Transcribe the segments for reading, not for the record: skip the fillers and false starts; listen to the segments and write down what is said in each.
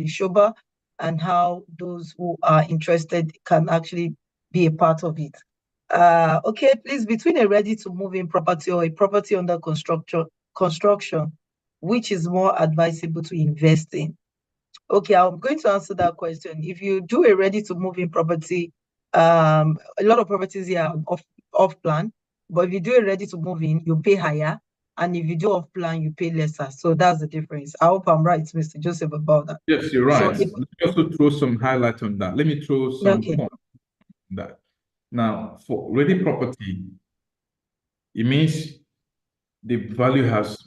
the Shoba and how those who are interested can actually be a part of it. Okay, please, between a ready-to-move-in property or a property under construction, which is more advisable to invest in? Okay, I'm going to answer that question. If you do a ready-to-move-in property, a lot of properties here are off plan, but if you do a ready-to-move-in, you pay higher, and if you do off plan, you pay lesser. So that's the difference. I hope I'm right, Mr. Joseph, about that. Yes, you're right. Let me also throw some highlight on that. Let me throw some points on that. Now, for ready property, it means the value has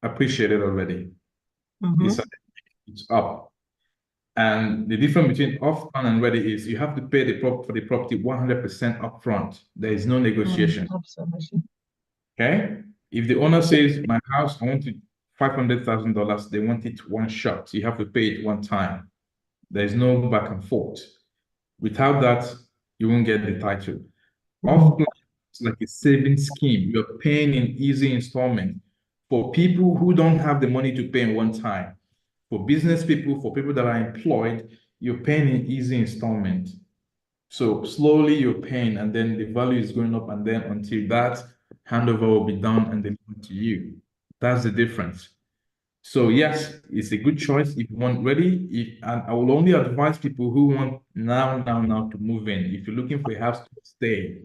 appreciated already. It's up. And the difference between off-plan and ready is you have to pay for the property 100% upfront. There is no negotiation. Okay? If the owner says, my house, I want it $500,000, they want it one shot. So you have to pay it one time. There is no back and forth. Without that, you won't get the title. Off-plan is like a saving scheme. You're paying in easy installment for people who don't have the money to pay in one time. For business people, for people that are employed, you're paying in easy installment. So slowly you're paying, and then the value is going up, and then until that handover will be done and delivered to you. That's the difference. So yes, it's a good choice if you want ready. And I will only advise people who want now to move in. If you're looking for a house to stay,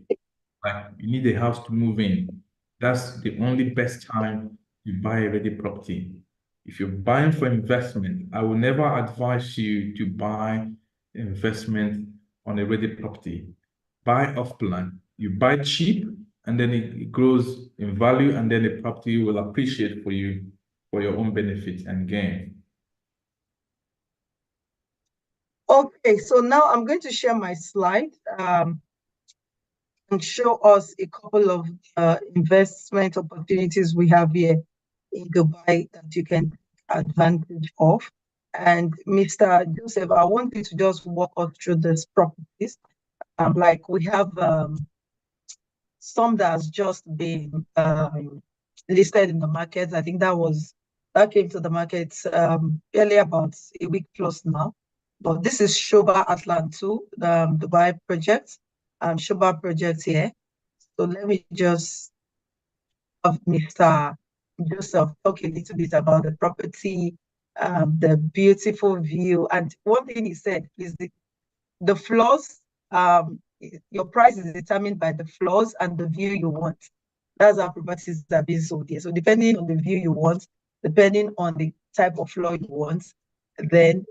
like you need a house to move in, that's the only best time to buy a ready property. If you're buying for investment, I will never advise you to buy investment on a ready property. Buy off plan. You buy cheap, and then it grows in value, and then the property will appreciate for you for your own benefit and gain. Okay, so now I'm going to share my slide and show us a couple of investment opportunities we have here in Dubai that you can take advantage of. And Mr. Joseph, I want you to just walk us through these properties. Like we have some that has just been listed in the market. I think that came to the market early about a week plus now. But this is Shoba Atlan 2, the Dubai project, Shoba project here. So let me just have Mr. Joseph talk a little bit about the property, the beautiful view. And one thing he said is the floors, your price is determined by the floors and the view you want. That's how properties are being sold here. So depending on the view you want, depending on the type of floor you want, then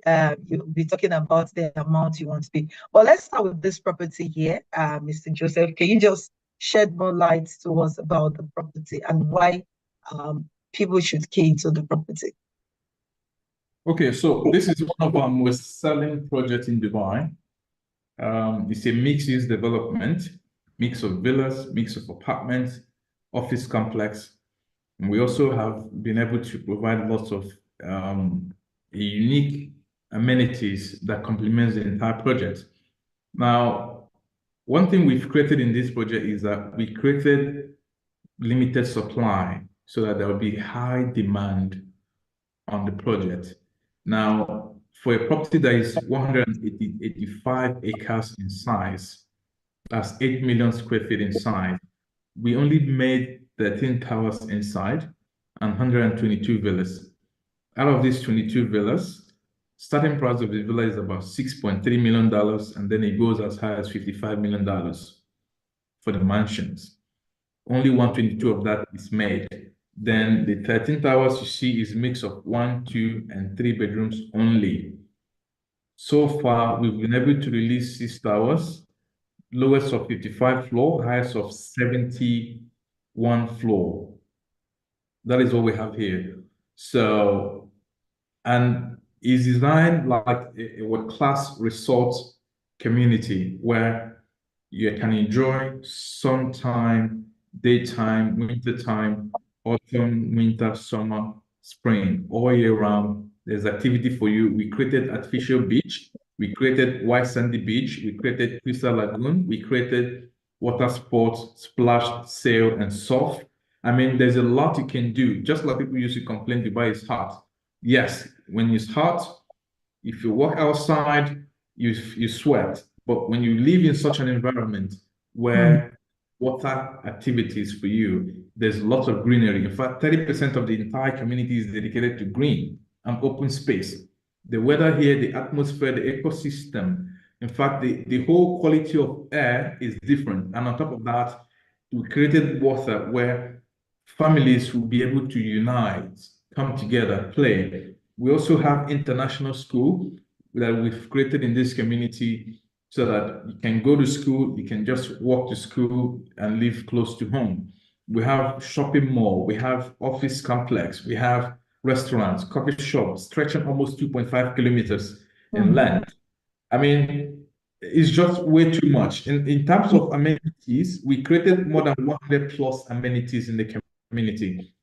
you'll be talking about the amount you want to pay. Well, let's start with this property here, Mr. Joseph. Can you just shed more light to us about the property and why people should key into the property? Okay, so this is one of our most selling projects in Dubai. It's a mixed-use development, mix of villas, mix of apartments, office complex. And we also have been able to provide lots of unique amenities that complements the entire project. Now, one thing we've created in this project is that we created limited supply so that there will be high demand on the project. Now, for a property that is 185 acres in size, that's 8 million square feet in size, we only made 13 towers inside and 122 villas. Out of these 22 villas, starting price of the villa is about $6.3 million, and then it goes as high as $55 million for the mansions. Only 122 of that is made. Then the 13 towers you see is a mix of 1, 2, and 3 bedrooms only. So far, we've been able to release 6 towers, lowest of 55 floor, highest of 71 floor. That is what we have here. So, and it's designed like a world-class resort community where you can enjoy sunshine, daytime, wintertime, autumn, winter, summer, spring, all year round. There's activity for you. We created artificial beach. We created white sandy beach. We created crystal lagoon. We created water sports, splash, sail, and surf. I mean, there's a lot you can do. Just like people used to complain Dubai is hot. Yes, when it's hot, if you walk outside, you sweat. But when you live in such an environment where water activities for you, there's lots of greenery. In fact, 30% of the entire community is dedicated to green and open space. The weather here, the atmosphere, the ecosystem, in fact, the whole quality of air is different. And on top of that, we created water where families will be able to unite, come together, play. We also have international school that we've created in this community so that you can go to school, you can just walk to school and live close to home. We have shopping mall, we have office complex, we have restaurants, coffee shops stretching almost 2.5 kilometers in length. I mean, it's just way too much. In terms of amenities, we created more than 100 plus amenities in the community.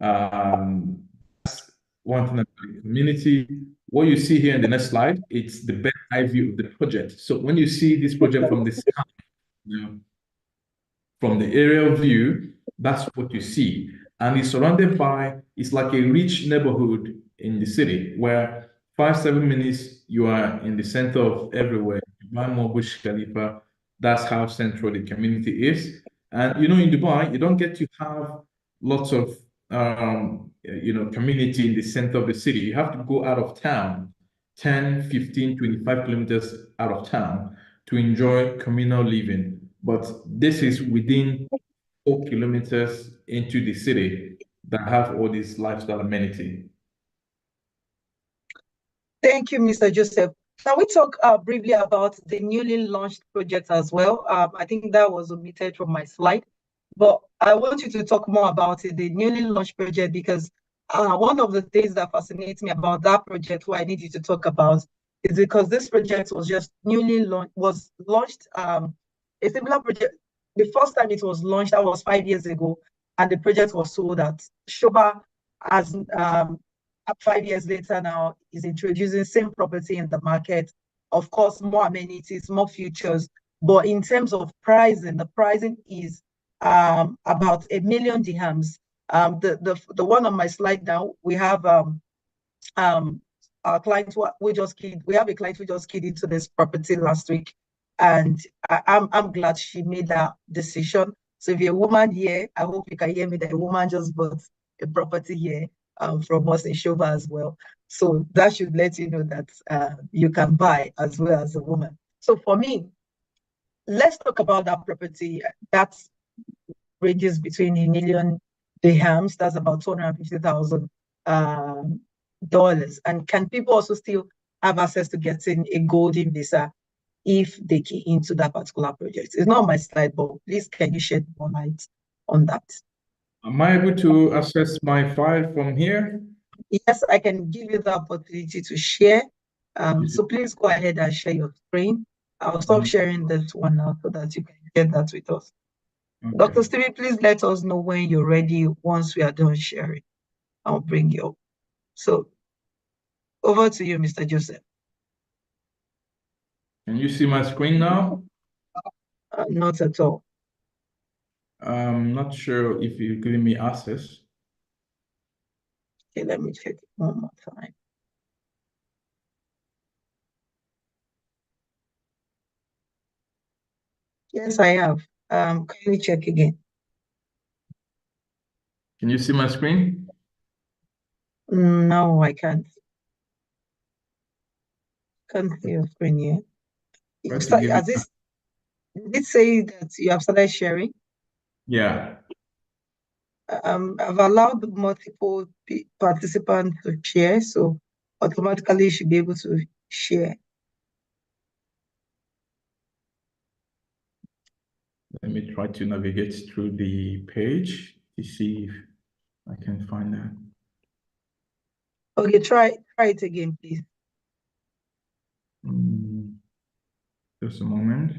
That's one thing about the community. What you see here in the next slide, it's the bird's eye view of the project. So when you see this project from the sky, from the aerial view, that's what you see. And it's surrounded by, it's like a rich neighborhood in the city where 5-7 minutes you are in the center of everywhere. Dubai Mall, Burj Khalifa, that's how central the community is. And in Dubai, you don't get to have lots of community in the center of the city. You have to go out of town, 10, 15, 25 kilometers out of town to enjoy communal living. But this is within 4 kilometers into the city that have all these lifestyle amenity. Thank you, Mr. Joseph. Can we talk briefly about the newly launched project as well? I think that was omitted from my slide, but I want you to talk more about it, the newly launched project, because one of the things that fascinates me about that project, what I need you to talk about, is because this project was just newly launched. A similar project, the first time it was launched, that was 5 years ago, and the project was sold at Shoba as 5 years later now is introducing same property in the market. Of course, more amenities, more features. But in terms of pricing, the pricing is about 1 million dirhams. The one on my slide now, we have our client we have a client who just keyed into this property last week. And I'm glad she made that decision. So if you're a woman here, I hope you can hear me that a woman just bought a property here from us in Shoba as well. So that should let you know that you can buy as well as a woman. So for me, let's talk about that property. That ranges between 1 million dirhams, that's about $250,000. And can people also still have access to getting a golden visa if they key into that particular project? It's not on my slide, but please can you shed more light on that? Am I able to access my file from here? Yes, I can give you the opportunity to share. So please go ahead and share your screen. I'll stop sharing this one now so that you can get that with us. Okay. Dr. Stevie, please let us know when you're ready once we are done sharing. I'll bring you up. So over to you, Mr. Joseph. Can you see my screen now? Not at all. I'm not sure if you're giving me access. Okay, let me check it one more time. Yes, I have. Can we check again? Can you see my screen? No, I can't. Can't see your screen yet. Did it say that you have started sharing? Yeah. I've allowed multiple participants to share, so automatically you should be able to share. Let me try to navigate through the page to see if I can find that. Okay, try it again, please. Just a moment.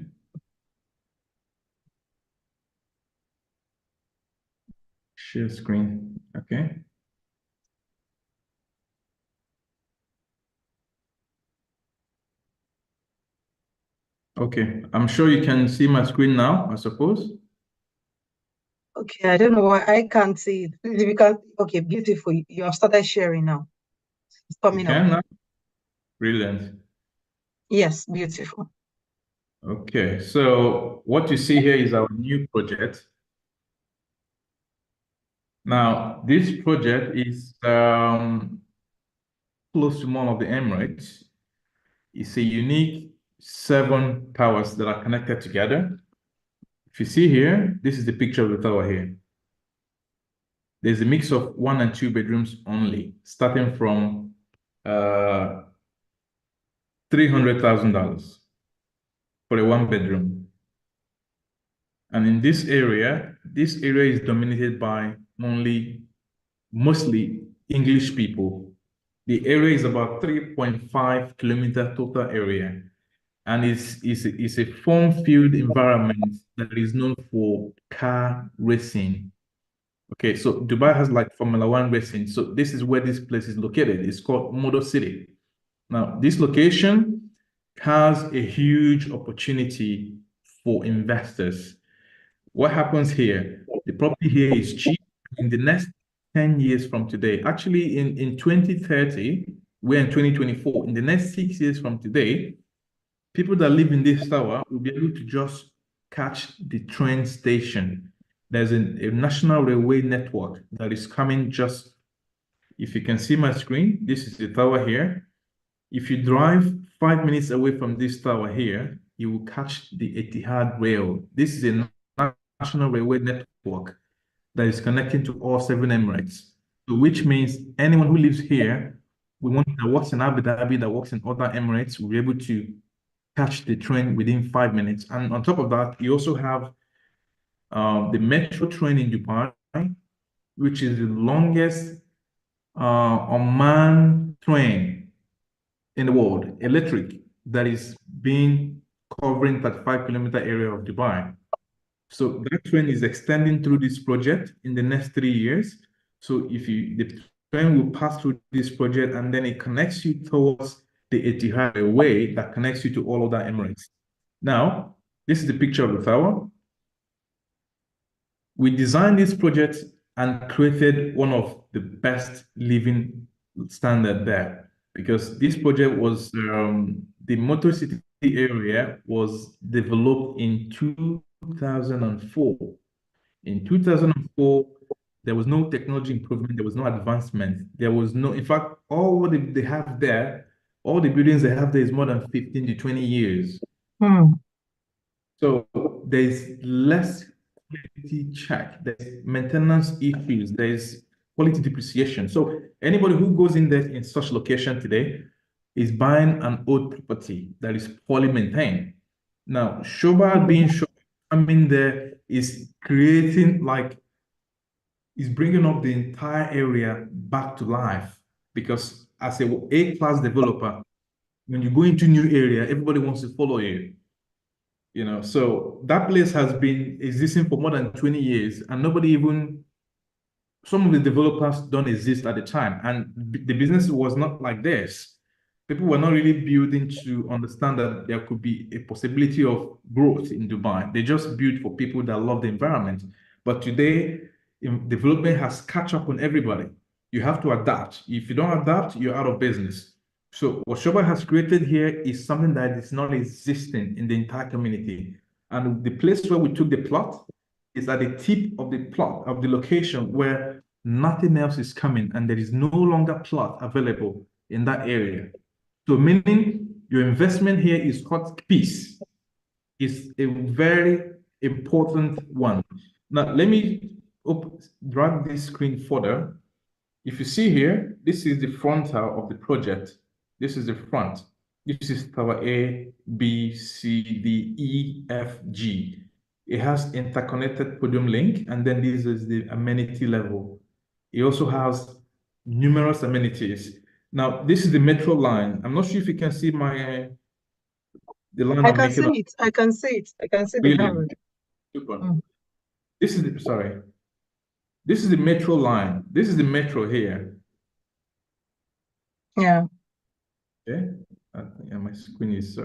Share screen, okay. Okay, I'm sure you can see my screen now, I suppose. Okay, I don't know why I can't see it. If you can, okay, beautiful. You have started sharing now. It's coming up. Can now? Brilliant. Yes, beautiful. Okay, so what you see here is our new project. Now, this project is close to Mall of the Emirates. It's a unique 7 towers that are connected together. If you see here, this is the picture of the tower here. There's a mix of 1 and 2 bedrooms only, starting from $300,000 for a 1 bedroom. And in this area is dominated by mostly English people. The area is about 3.5 kilometer total area, and it's a fun-filled environment that is known for car racing. Okay, so Dubai has like Formula One racing. So this is where this place is located. It's called Motor City. Now, this location has a huge opportunity for investors. What happens here? The property here is cheap in the next 10 years from today. Actually, in 2030, we're in 2024. In the next 6 years from today, people that live in this tower will be able to just catch the train station. There's a national railway network that is coming just, if you can see my screen, this is the tower here. If you drive 5 minutes away from this tower here, you will catch the Etihad rail. This is a national railway network that is connecting to all 7 Emirates. So which means anyone who lives here, that works in Abu Dhabi, that works in other Emirates, will be able to catch the train within 5 minutes. And on top of that, you also have the metro train in Dubai, which is the longest unmanned train in the world, electric, that is being covering 35-kilometer area of Dubai. So that train is extending through this project in the next 3 years. So the train will pass through this project and then it connects you towards the Etihad way that connects you to all other Emirates. Now, this is the picture of the tower. We designed this project and created one of the best living standard there, because this project was the Motor City area was developed in 2004. In 2004, there was no technology improvement, there was no advancement, there was no, in fact, all what they have there, all the buildings they have there is more than 15 to 20 years. So there's less quality check, there's maintenance issues, there's quality depreciation. So anybody who goes in there in such location today is buying an old property that is poorly maintained. Now, Shoba being Shoba, coming there is creating is bringing up the entire area back to life, because as a A-class developer, when you go into new area, everybody wants to follow you. So that place has been existing for more than 20 years, and some of the developers don't exist at the time, and the business was not like this. People were not really building to understand that there could be a possibility of growth in Dubai. They just built for people that love the environment. But today, development has catch up on everybody. You have to adapt. If you don't adapt, you're out of business. So what Shoba has created here is something that is not existing in the entire community. And the place where we took the plot is at the tip of the plot, of the location where nothing else is coming, and there is no longer plot available in that area. So meaning your investment here is hot piece. Is a very important one. Now, let me drag this screen further. If you see here, this is the frontal of the project. This is the front. This is tower A, B, C, D, E, F, G. It has interconnected podium link, and then this is the amenity level. It also has numerous amenities. Now, this is the metro line. I'm not sure if you can see the line I I'm can making. see it. I can see it. I can see the Really? arrow. Super. This is This is the metro line. This is the metro here. Yeah. Okay. My screen is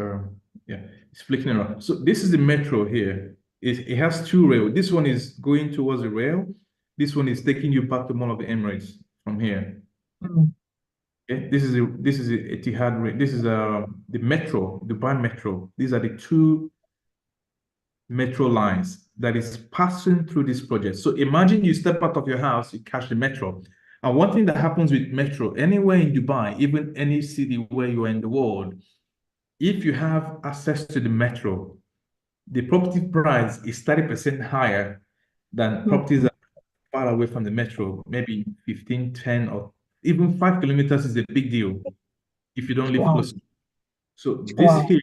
it's flicking around. So this is the metro here. It has 2 rails. This one is going towards the rail. This one is taking you back to Mall of the Emirates from here. Okay, this is Etihad. This is the metro, Dubai Metro. These are the two metro lines that is passing through this project. So imagine you step out of your house, you catch the metro. And one thing that happens with metro, anywhere in Dubai, even any city where you are in the world, if you have access to the metro, the property price is 30% higher than properties that are far away from the metro, maybe 15, 10, or even 5 kilometers is a big deal if you don't live Wow. close. So this Wow. here,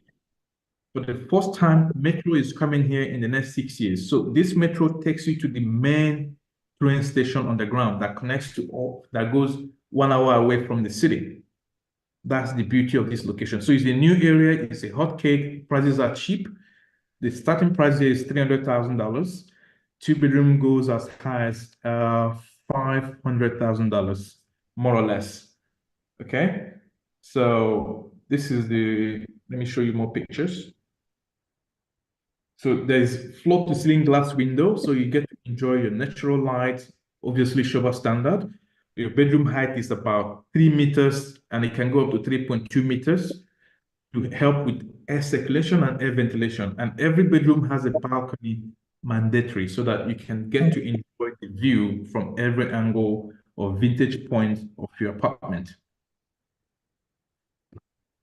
for the first time, metro is coming here in the next 6 years. So this metro takes you to the main train station on the ground that connects to all, that goes 1 hour away from the city. That's the beauty of this location. So it's a new area, it's a hot cake, prices are cheap. The starting price here is $300,000. Two-bedroom goes as high as $500,000, more or less. Okay, so this is let me show you more pictures. So there's floor to ceiling glass window, so you get to enjoy your natural light, obviously Showa standard. Your bedroom height is about 3 meters and it can go up to 3.2 meters to help with air circulation and air ventilation. And every bedroom has a balcony mandatory so that you can get to enjoy the view from every angle or vintage point of your apartment.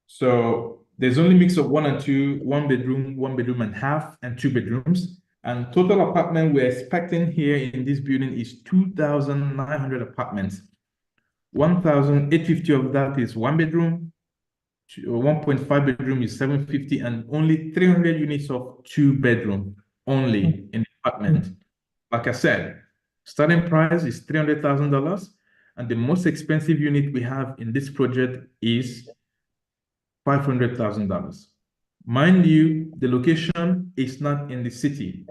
So there's only mix of one and two, one bedroom and half, and two bedrooms. And total apartment we're expecting here in this building is 2,900 apartments. 1,850 of that is one bedroom, 1.5 bedroom is 750, and only 300 units of two bedroom only in the apartment. Like I said, starting price is $300,000, and the most expensive unit we have in this project is $500,000. Mind you, the location is not in the city.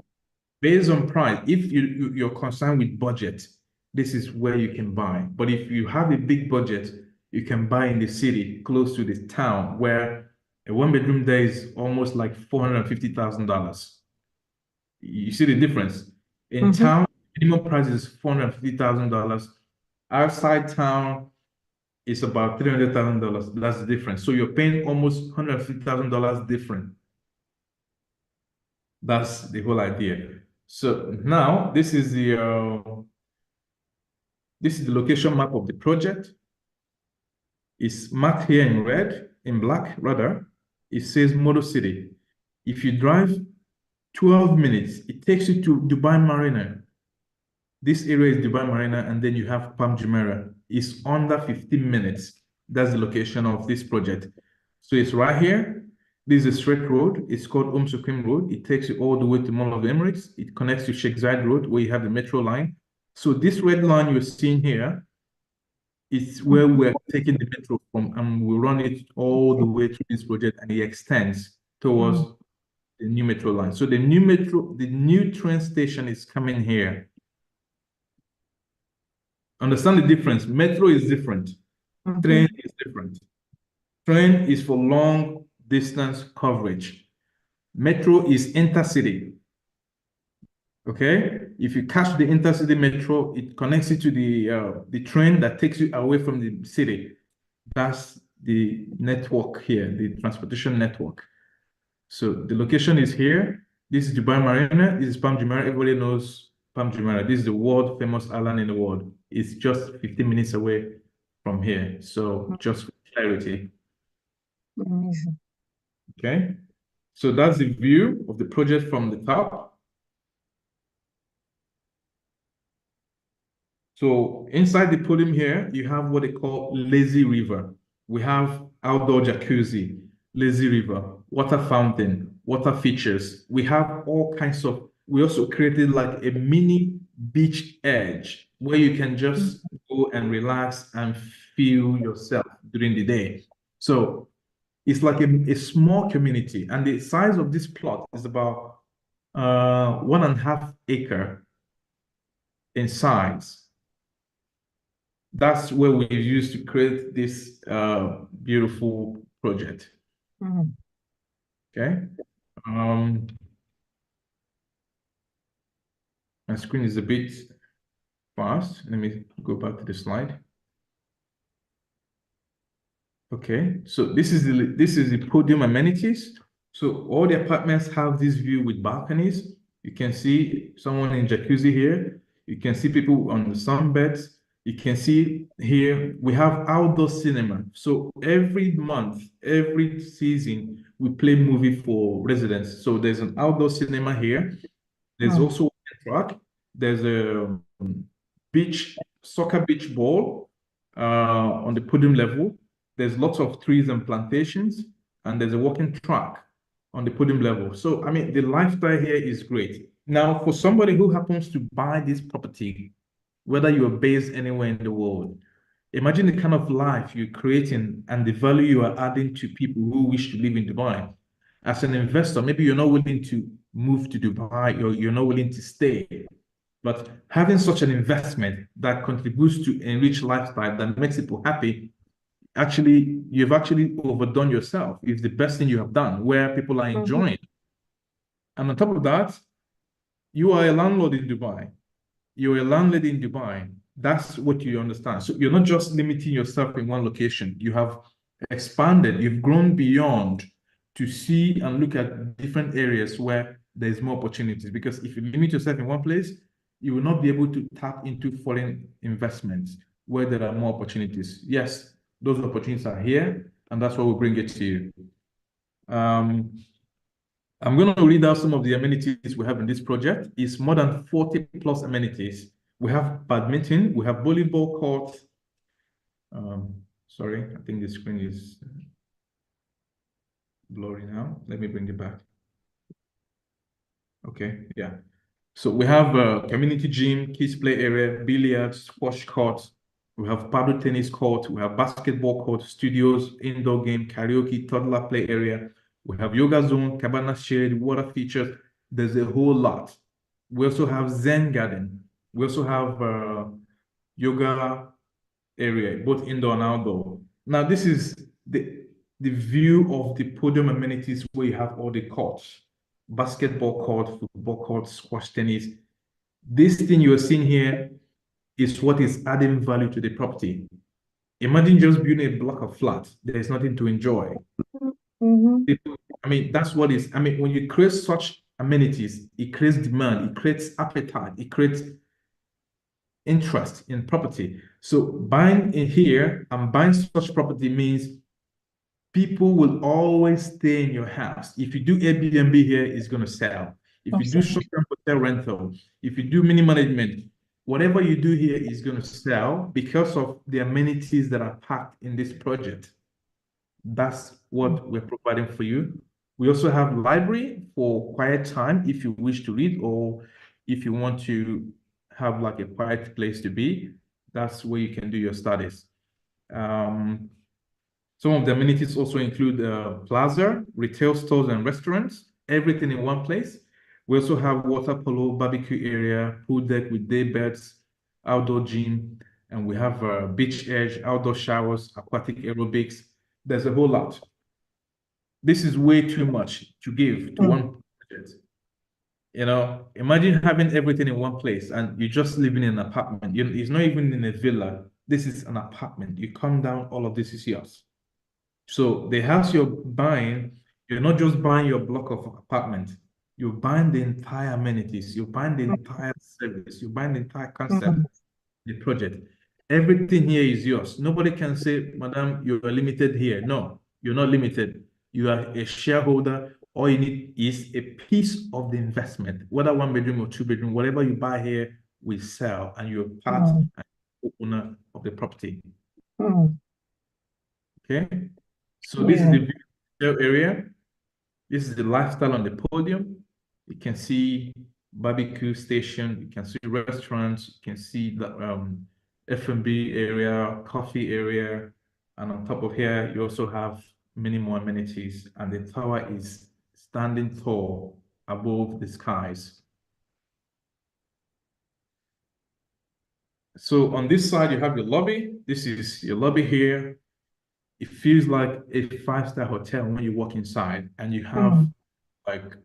Based on price, if you're concerned with budget, this is where you can buy. But if you have a big budget, you can buy in the city, close to the town, where a one-bedroom there is almost like $450,000. You see the difference? In town, minimum price is $450,000. Outside town, it's about $300,000. That's the difference. So you're paying almost $150,000 different. That's the whole idea. So now this is the location map of the project. It's marked here in red, in black rather. It says Motor City. If you drive 12 minutes, it takes you to Dubai Marina. This area is Dubai Marina, and then you have Palm Jumeirah. It's under 15 minutes. That's the location of this project. So it's right here. This is a straight road. It's called Supreme Road. It takes you all the way to Mall of Emirates. It connects to Sheikh Zayed Road, where you have the metro line. So this red line you're seeing here is where we're taking the metro from, and we run it all the way through this project, and it extends towards the new metro line. So the new train station is coming here. Understand the difference. Metro is different. Train is different. Train is for long distance coverage. Metro is intercity. Okay? If you catch the intercity metro, it connects you to the train that takes you away from the city. That's the network here, the transportation network. So the location is here. This is Dubai Marina. This is Palm Jumeirah. Everybody knows Palm Jumeirah. This is the world famous island in the world. It's just 15 minutes away from here. So just for clarity. Amazing. Okay. So that's the view of the project from the top. So inside the podium here, you have what they call lazy river. We have outdoor jacuzzi, lazy river, water fountain, water features. We have all kinds of, we also created like a mini beach edge where you can just go and relax and feel yourself during the day. So it's like a small community, and the size of this plot is about 1.5 acre in size. That's where we used to create this beautiful project. Okay. My screen is a bit fast. Let me go back to the slide. Okay, so this is the podium amenities. So all the apartments have this view with balconies. You can see someone in jacuzzi here. You can see people on the sunbeds. You can see here we have outdoor cinema. So every month, every season, we play movie for residents. So there's an outdoor cinema here. There's also a track. There's a soccer beach ball on the podium level. There's lots of trees and plantations, and there's a walking track on the podium level. So, I mean, the lifestyle here is great. Now, for somebody who happens to buy this property, whether you are based anywhere in the world, imagine the kind of life you're creating and the value you are adding to people who wish to live in Dubai. As an investor, maybe you're not willing to move to Dubai, or you're not willing to stay. But having such an investment that contributes to enrich lifestyle, that makes people happy, actually, you've actually overdone yourself. It's the best thing you have done, where people are enjoying. And on top of that, you are a landlord in Dubai. You're a landlady in Dubai. That's what you understand. So you're not just limiting yourself in one location. You have expanded, you've grown beyond to see and look at different areas where there's more opportunities. Because if you limit yourself in one place, you will not be able to tap into foreign investments where there are more opportunities. Yes, those opportunities are here, and that's why we bring it to you. I'm going to read out some of the amenities we have in this project. It's more than 40 plus amenities. We have badminton, we have volleyball court. Sorry, I think the screen is blurry now. Let me bring it back. Okay, yeah. So we have a community gym, kids play area, billiards, squash court. We have paddle tennis court. We have basketball court, studios, indoor game, karaoke, toddler play area. We have yoga zone, cabana shade, water features. There's a whole lot. We also have Zen garden. We also have yoga area, both indoor and outdoor. Now, this is the view of the podium amenities where you have all the courts, basketball court, football court, squash tennis. This thing you're seeing here is what is adding value to the property. Imagine just building a block of flats. There's nothing to enjoy. I mean, that's what is, I mean, when you create such amenities, it creates demand, it creates appetite, it creates interest in property. So buying in here and buying such property means people will always stay in your house. If you do Airbnb here, it's going to sell. If you do short-term hotel rental, if you do mini management, whatever you do here is going to sell because of the amenities that are packed in this project. That's what we're providing for you. We also have library for quiet time if you wish to read, or if you want to have like a quiet place to be, that's where you can do your studies. Some of the amenities also include plaza, retail stores and restaurants, everything in one place. We also have water polo, barbecue area, pool deck with day beds, outdoor gym, and we have beach edge, outdoor showers, aquatic aerobics. There's a whole lot. This is way too much to give to one project. You know, imagine having everything in one place and you're just living in an apartment. It's not even in a villa. This is an apartment. You come down, all of this is yours. So the house you're buying, you're not just buying your block of apartment. You're buying the entire amenities. You're buying the entire service. You're buying the entire concept, the project. Everything here is yours. Nobody can say, Madam, you're limited here. No, you're not limited. You are a shareholder. All you need is a piece of the investment, whether 1 bedroom or 2 bedroom, whatever you buy here, we sell, and you're part and owner of the property. Okay. So this is the video area. This is the lifestyle on the podium. You can see barbecue station. You can see restaurants. You can see the F&B area, coffee area. And on top of here, you also have many more amenities. And the tower is standing tall above the skies. So on this side, you have your lobby. This is your lobby here. It feels like a 5-star hotel when you walk inside, and you have like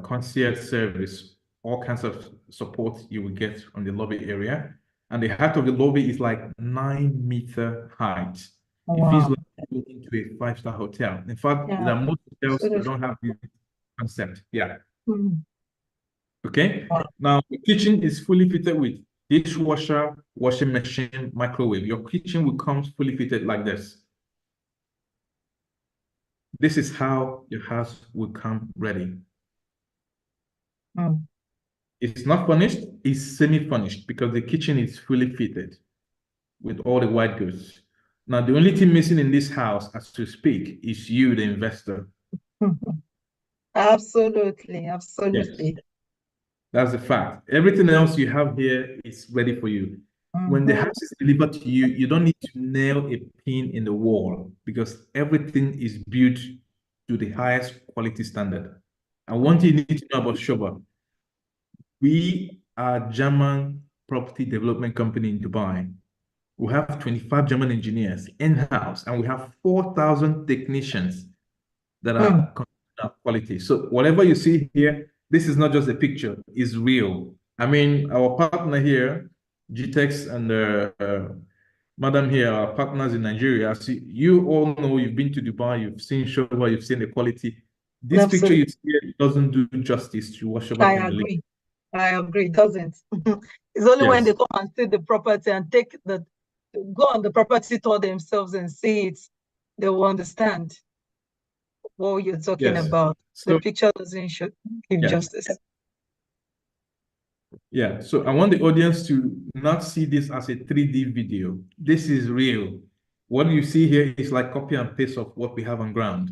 concierge service, all kinds of support you will get from the lobby area. And the height of the lobby is like 9 meter height. It feels Wow. like going into a five-star hotel. In fact, Yeah. there are most hotels that Absolutely. don't have this concept. Yeah. Mm. Okay. Wow. Now, the kitchen is fully fitted with dishwasher, washing machine, microwave. Your kitchen will come fully fitted like this. This is how your house will come ready. Mm. It's not furnished, it's semi-furnished because the kitchen is fully fitted with all the white goods. Now, the only thing missing in this house, as to speak, is you, the investor. Absolutely. Yes. Absolutely. That's the fact. Everything else you have here is ready for you. When the Mhm. house is delivered to you, you don't need to nail a pin in the wall because everything is built to the highest quality standard. And one thing you need to know about Shoba, we are a German property development company in Dubai. We have 25 German engineers in-house, and we have 4,000 technicians that Mm. are quality. So whatever you see here, this is not just a picture, it's real. I mean, our partner here, GTEX and Madam here, our partners in Nigeria, see, you all know you've been to Dubai, you've seen Shoba, you've seen the quality. This picture you Absolutely. see here doesn't do justice to what Shoba I can deliver. agree. I agree. It doesn't. It's only when they Yes, come and see the property and go on the property tour themselves and see it, they will understand what you're talking yes. about. The So, picture doesn't give yes. justice. Yeah, so I want the audience to not see this as a 3D video. This is real. What you see here is like copy and paste of what we have on ground.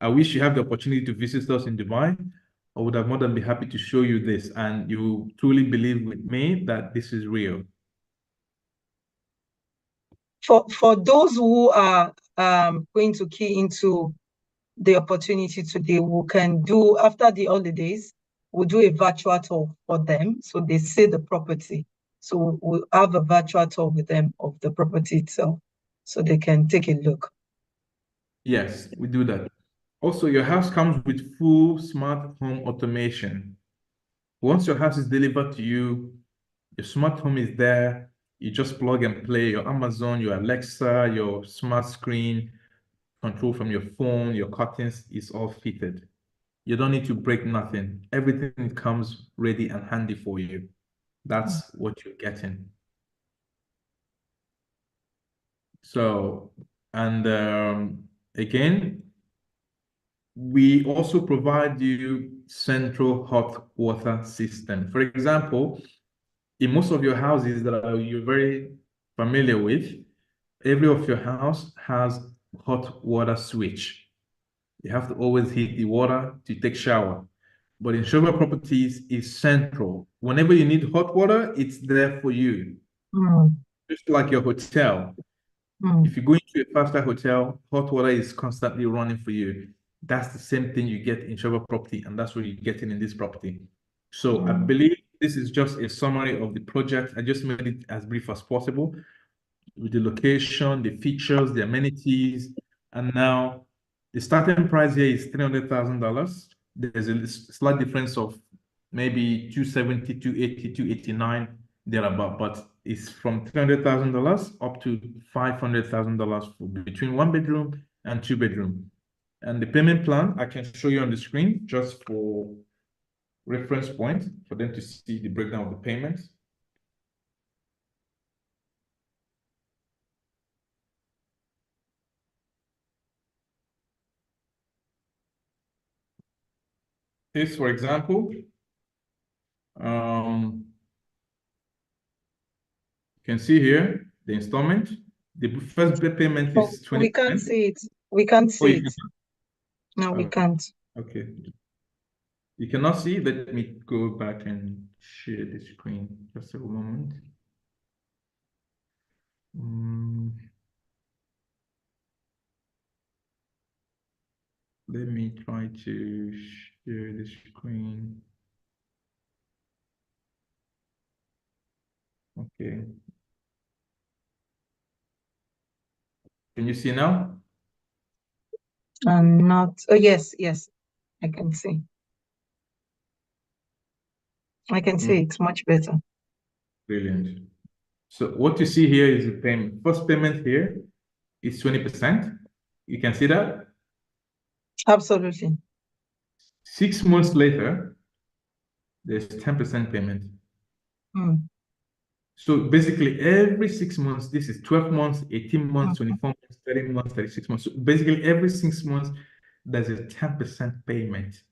I wish you have the opportunity to visit us in Dubai. I would have more than be happy to show you this, and you truly believe with me that this is real. For those who are going to key into the opportunity today, we can do after the holidays, we'll do a virtual tour for them so they see the property. So we'll have a virtual tour with them of the property itself so they can take a look. Yes, we do that. Also, your house comes with full smart home automation. Once your house is delivered to you, your smart home is there. You just plug and play your Amazon, your Alexa, your smart screen, control from your phone, your curtains is all fitted. You don't need to break nothing. Everything comes ready and handy for you. That's what you're getting. So, and again, we also provide you central hot water system. For example, in most of your houses that you're very familiar with, every of your house has hot water switch. You have to always heat the water to take shower. But in Shoba Properties is central. Whenever you need hot water, it's there for you. Mm, Just like your hotel. mm, If you go into a five-star hotel, hot water is constantly running for you. That's the same thing you get in Shoba Property, and that's what you're getting in this property. So I mm, believe this is just a summary of the project. I just made it as brief as possible with the location, the features, the amenities, and now the starting price here is $300,000. There's a slight difference of maybe 270, 280, 289 thereabout, but it's from $300,000 up to $500,000 for between one bedroom and two bedroom. And the payment plan I can show you on the screen just for reference point for them to see the breakdown of the payments. This, for example, you can see here the installment. The first payment Oh, is we can't 20%. see it. We can't Oh, see you it. can. No, we Oh, can't. okay. You cannot see. Let me go back and share the screen just a moment. Mm, let me try to share the screen. Okay. Can you see now? I'm not. Oh, yes, yes, I can see. I can see Mm, it much better. brilliant. So what you see here is the payment. First payment here is 20%. You can see that? Absolutely. 6 months later, there's 10% payment. So basically every 6 months, this is 12 months, 18 months, 24 months, 30 months, 36 months. So basically every 6 months, there's a 10% payment.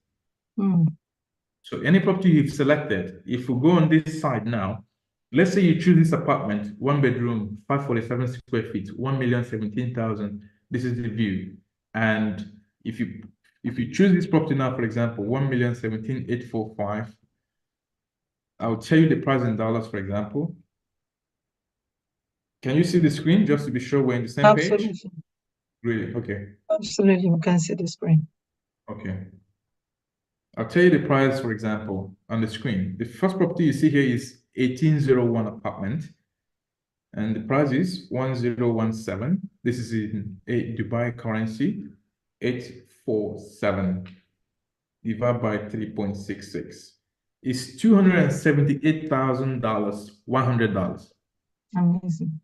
So any property you've selected, if we go on this side now, let's say you choose this apartment, 1 bedroom, 547 square feet, 1,017,000. This is the view. And if you choose this property now, for example, 1,017,845, I'll tell you the price in dollars, for example. Can you see the screen just to be sure we're in the same page? Absolutely. Really? Okay. Absolutely, we can see the screen. Okay. I'll tell you the price, for example, on the screen. The first property you see here is 1801 apartment. And the price is 1017. This is in a Dubai currency, 847 divided by 3.66. It's $278,000, $100. Amazing.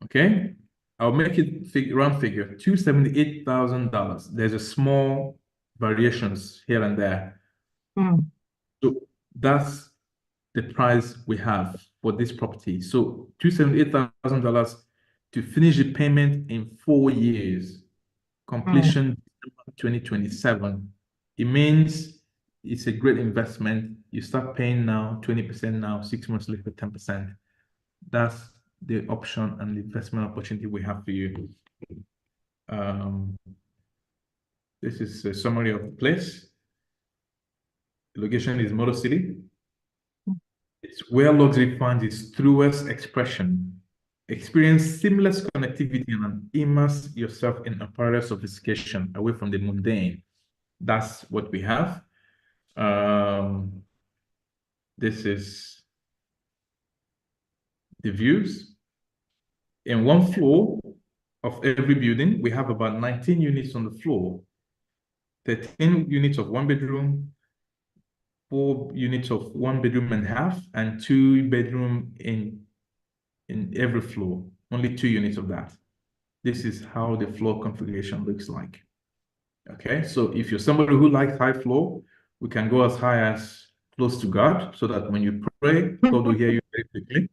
Okay, I'll make it round figure, $278,000. There's a small variations here and there. So that's the price we have for this property. So $278,000 to finish the payment in 4 years, completion 2027. It means it's a great investment. You start paying now, 20% now, 6 months later, 10%. That's the option and the investment opportunity we have for you. This is a summary of the place. The location is Motor City. It's where luxury finds its truest expression. Experience seamless connectivity and immerse yourself in unparalleled sophistication away from the mundane. That's what we have. This is the views. In one floor of every building, we have about 19 units on the floor, 13 units of 1 bedroom, 4 units of 1 bedroom and a half, and 2 bedroom in every floor, only 2 units of that. This is how the floor configuration looks like. Okay, so if you're somebody who likes high floor, we can go as high as close to God, so that when you pray, God will hear you very quickly.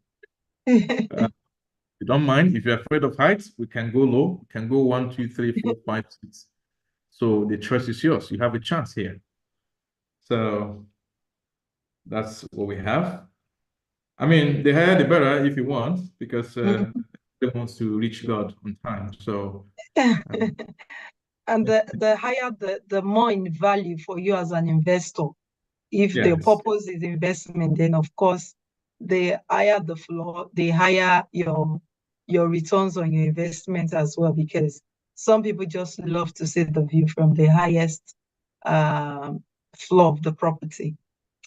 If you don't mind, if you're afraid of heights, we can go low. We can go 1, 2, 3, 4, 5, 6. So the choice is yours. You have a chance here. So that's what we have. I mean, the higher the better if you want, because they wants to reach God on time. So and the higher the more in value for you as an investor. If the yes. purpose is investment, then of course the higher the floor, the higher your returns on your investment as well, because some people just love to see the view from the highest floor of the property.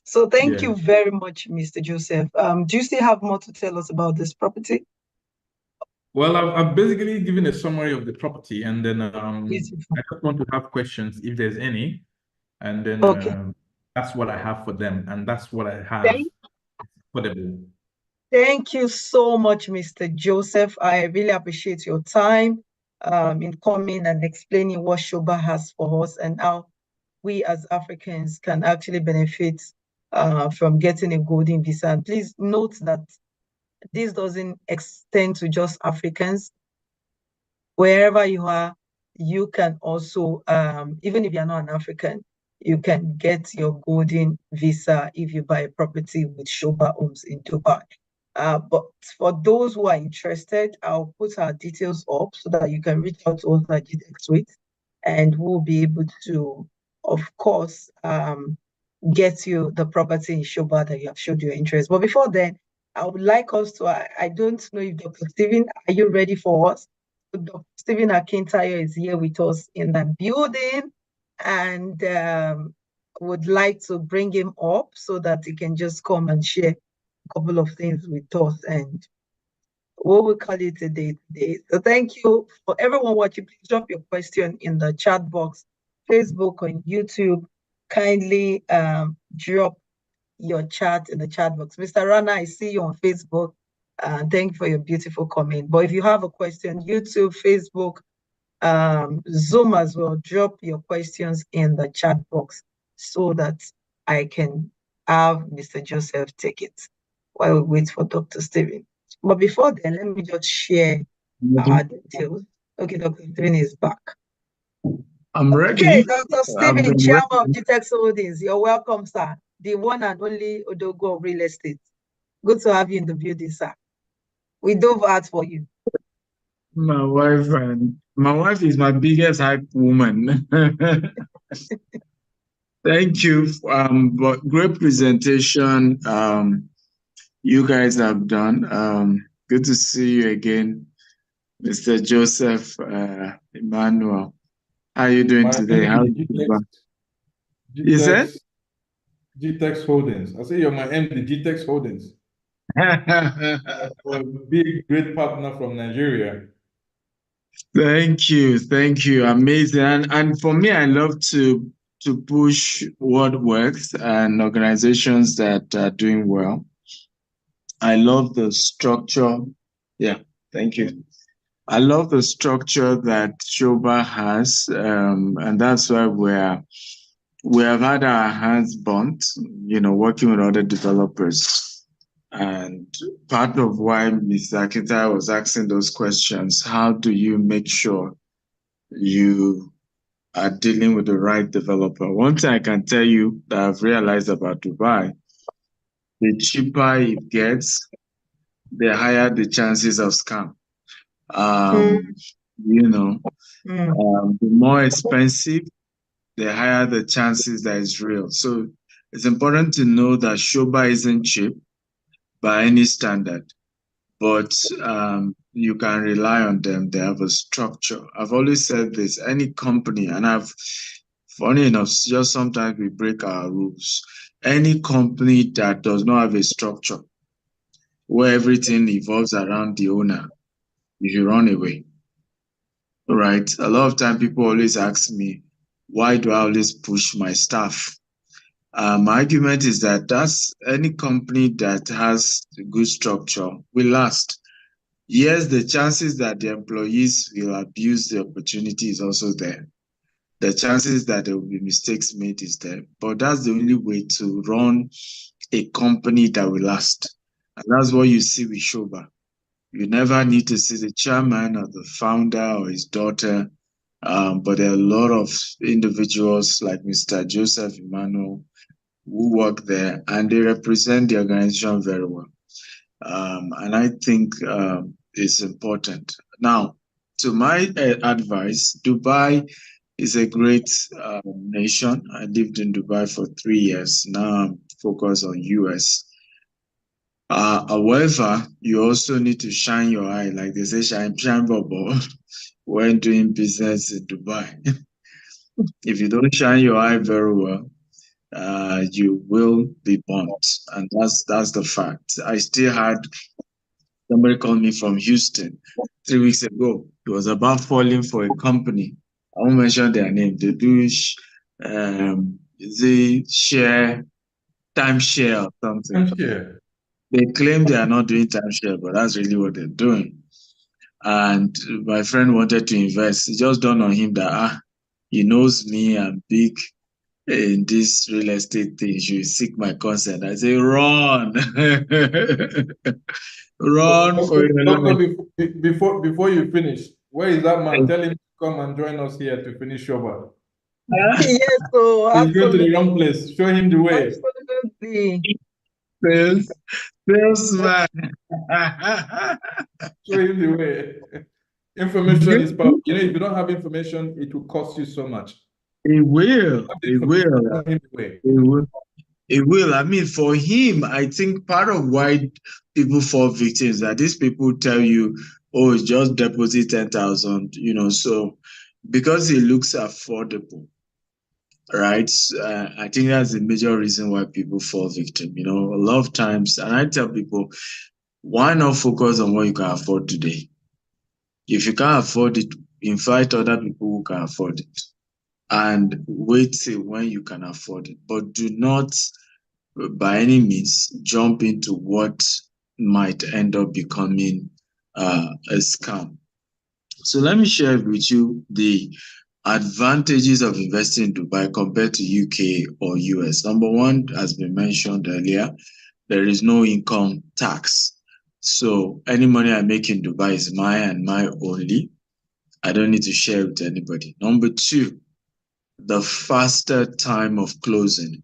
So thank you very much, Mr. Joseph. Do you still have more to tell us about this property? Well, I've basically given a summary of the property, and then I just want to have questions if there's any, and then that's what I have for them, and that's what I have for them. Thank you so much, Mr. Joseph. I really appreciate your time in coming and explaining what Shoba has for us and how we as Africans can actually benefit from getting a golden visa. And please note that this doesn't extend to just Africans. Wherever you are, you can also, even if you're not an African, you can get your golden visa if you buy a property with Shoba Homes in Dubai. But for those who are interested, I'll put our details up so that you can reach out to us at next week, and we'll be able to, of course, get you the property in Shoba that you have showed your interest. But before then, I would like us to, I don't know if Dr. Stephen, are you ready for us? So Dr. Stephen Akintayo is here with us in the building, and would like to bring him up so that he can just come and share a couple of things with us, and what we call it today. So thank you for everyone watching. Please drop your question in the chat box, Facebook or YouTube. Kindly drop your chat in the chat box. Mr. Rana, I see you on Facebook. Thank you for your beautiful comment. But if you have a question, YouTube, Facebook, Zoom as well, drop your questions in the chat box so that I can have Mr. Joseph take it while we wait for Dr. Stephen. But before then, let me just share our details. Okay, Dr. Stephen is back. I'm ready. Okay, Dr. Stephen, Chairman of GTEX Holdings, you're welcome, sir. The one and only Odogo of real estate. Good to have you in the building, sir. We dove out for you. My wife is my biggest hype woman. Thank you. But great presentation you guys have done. Good to see you again, Mr. Joseph Emmanuel. How are you doing today? How you said? GTEX Holdings. I say you're my MD, GTEX Holdings. A big, great partner from Nigeria. Thank you. Amazing. And for me, I love to push what works and organizations that are doing well. I love the structure. Yeah, thank you. I love the structure that Shoba has, and that's why we have had our hands burnt, working with other developers. And part of why Mr. Akita was asking those questions, how do you make sure you are dealing with the right developer? One thing I can tell you that I've realized about Dubai, the cheaper it gets, the higher the chances of scam. The more expensive, the higher the chances that it's real. So it's important to know that Shoba isn't cheap by any standard, but you can rely on them. They have a structure. I've always said this, any company, and funny enough, just sometimes we break our rules. Any company that does not have a structure where everything evolves around the owner, you should run away. Right? A lot of time people always ask me, why do I always push my staff? My argument is that that's any company that has a good structure will last. Yes, the chances that the employees will abuse the opportunity is also there. The chances that there will be mistakes made is there. But that's the only way to run a company that will last. And that's what you see with Shoba. You never need to see the chairman or the founder or his daughter. But there are a lot of individuals like Mr. Joseph Emmanuel who work there, and they represent the organization very well. And I think it's important. Now, to my advice, Dubai is a great nation. I lived in Dubai for 3 years. Now I'm focused on US. However, you also need to shine your eye, like they say, shine bubble when doing business in Dubai. If you don't shine your eye very well, you will be bumped, and that's the fact. I still had somebody call me from Houston 3 weeks ago. It was about falling for a company. I won't mention their name. They do timeshare or something. Timeshare. They claim they are not doing timeshare, but that's really what they're doing. And my friend wanted to invest. It just dawned on him that he knows me, I'm big in this real estate thing. You seek my consent. I say, run. Run for your life. Before you finish, where is that man? Tell him to come and join us here to finish Shoba. Yes, so he's going to the wrong place. Show him the way. Absolutely. Sales man. Show him the way. Information is power. If you don't have information, it will cost you so much. It will. It will. I mean, for him, I think part of why people fall victims that these people tell you, oh, just deposit 10,000, so because it looks affordable, right? I think that's the major reason why people fall victim. A lot of times, and I tell people, why not focus on what you can afford today? If you can't afford it, invite other people who can afford it and wait till when you can afford it. But do not, by any means, jump into what might end up becoming a scam. So let me share with you the advantages of investing in Dubai compared to UK or US. Number one has been mentioned earlier. There is no income tax. So any money I make in Dubai is mine and mine only. I don't need to share with anybody. Number two, the faster time of closing.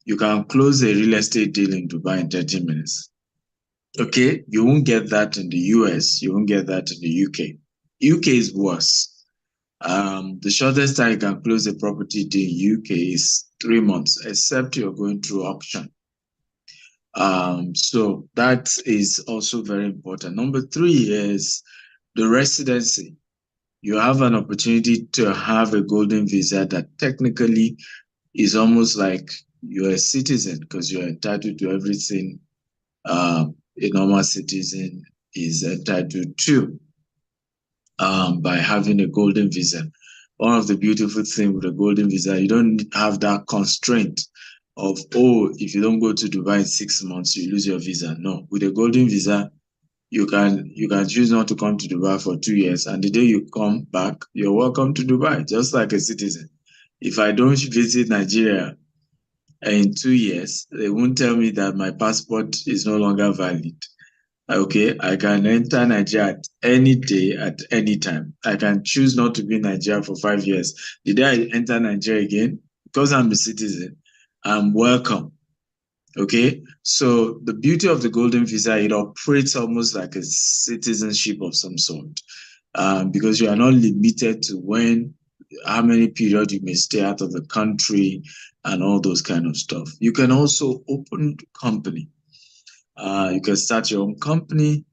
You can close a real estate deal in Dubai in 30 minutes. Okay, you won't get that in the US, you won't get that in the UK. UK is worse. The shortest time you can close a property deal in UK is 3 months, except you're going through auction. So that is also very important. Number three is the residency. You have an opportunity to have a golden visa that technically is almost like you're a citizen because you're entitled to everything a normal citizen is entitled to by having a golden visa. One of the beautiful things with a golden visa, you don't have that constraint of, oh, if you don't go to Dubai in 6 months, you lose your visa. No, with a golden visa, you can choose not to come to Dubai for 2 years, and the day you come back, you're welcome to Dubai, just like a citizen. If I don't visit Nigeria in 2 years, they won't tell me that my passport is no longer valid. Okay, I can enter Nigeria at any day, at any time. I can choose not to be in Nigeria for 5 years. The day I enter Nigeria again, because I'm a citizen, I'm welcome. Okay, so the beauty of the golden visa, it operates almost like a citizenship of some sort, because you are not limited to how many periods you may stay out of the country and all those kind of stuff. You can also open company. You can start your own company.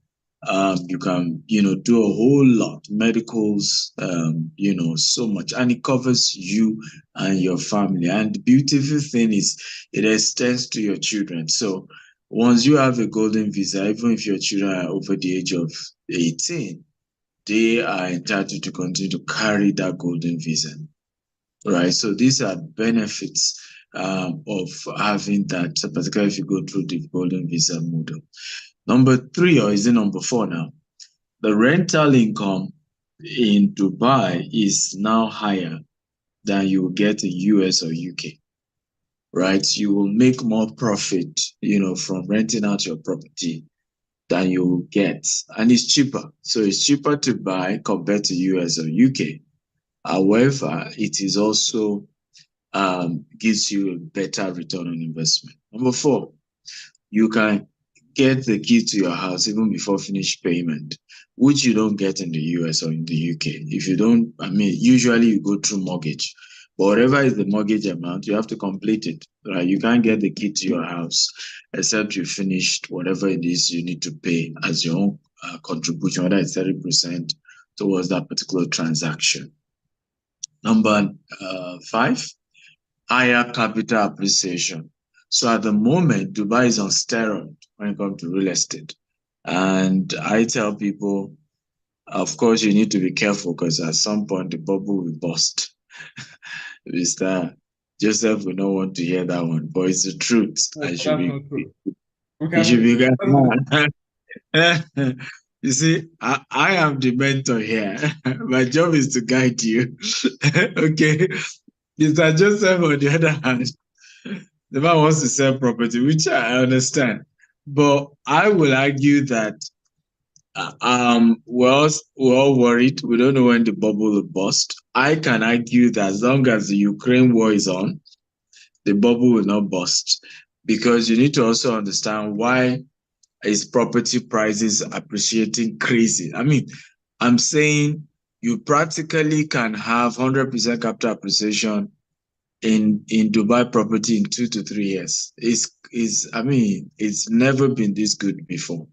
You can, do a whole lot, medicals, so much, and it covers you and your family. And the beautiful thing is it extends to your children. So once you have a golden visa, even if your children are over the age of 18, they are entitled to continue to carry that golden visa, right? So these are benefits of having that, particularly if you go through the golden visa model. Number three, or is it number four now? The rental income in Dubai is now higher than you will get in US or UK, right? You will make more profit, from renting out your property than you will get. And it's cheaper. So it's cheaper to buy compared to US or UK. However, it is also gives you a better return on investment. Number four, you can get the key to your house even before finished payment, which you don't get in the US or in the UK. If you don't, usually you go through mortgage, but whatever is the mortgage amount, you have to complete it, right? You can't get the key to your house except you finished whatever it is you need to pay as your own contribution, whether it's 30% towards that particular transaction. Number five, higher capital appreciation. So at the moment, Dubai is on steroid when it comes to real estate. And I tell people, of course, you need to be careful because at some point the bubble will burst. Mr. Joseph will not want to hear that one, but it's the truth. I should be. You should be. You see, I am the mentor here. My job is to guide you. Okay. Mr. Joseph, on the other hand, the man wants to sell property, which I understand. But I will argue that we're all worried. We don't know when the bubble will burst. I can argue that as long as the Ukraine war is on, the bubble will not burst. Because you need to also understand why is property prices appreciating crazy. I'm saying you practically can have 100% capital appreciation in Dubai property in 2 to 3 years. It's never been this good before.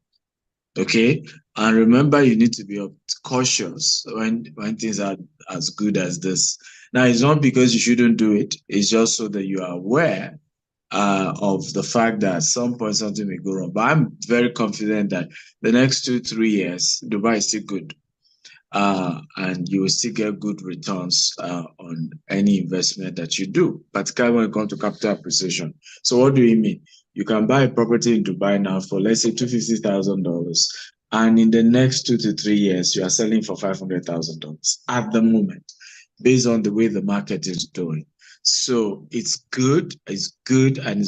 Okay, and remember, you need to be cautious when things are as good as this. Now, it's not because you shouldn't do it. It's just so that you are aware of the fact that at some point something may go wrong. But I'm very confident that the next 2-3 years, Dubai is still good. And you will still get good returns on any investment that you do, particularly when it comes to capital appreciation. So what do you mean? You can buy a property in Dubai now for, let's say, $250,000. And in the next 2 to 3 years, you are selling for $500,000 at the moment, based on the way the market is doing. So it's good, and it's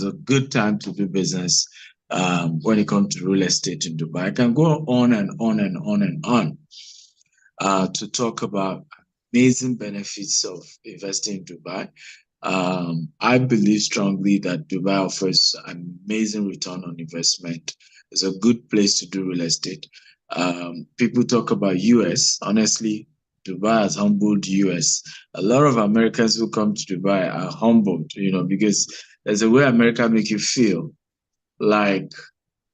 a good time to do business when it comes to real estate in Dubai. I can go on and on and on and on to talk about amazing benefits of investing in Dubai. I believe strongly that Dubai offers an amazing return on investment. It's a good place to do real estate. People talk about US. Honestly, Dubai has humbled US. A lot of Americans who come to Dubai are humbled, because there's a way America make you feel like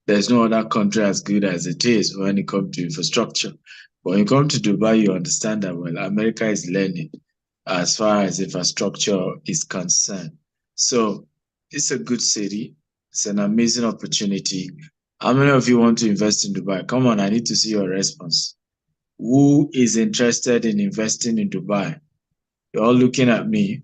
there's no other country as good as it is when it comes to infrastructure. But when you come to Dubai, you understand that, well, America is learning as far as infrastructure is concerned. So it's a good city. It's an amazing opportunity. How many of you want to invest in Dubai? Come on, I need to see your response. Who is interested in investing in Dubai? You're all looking at me.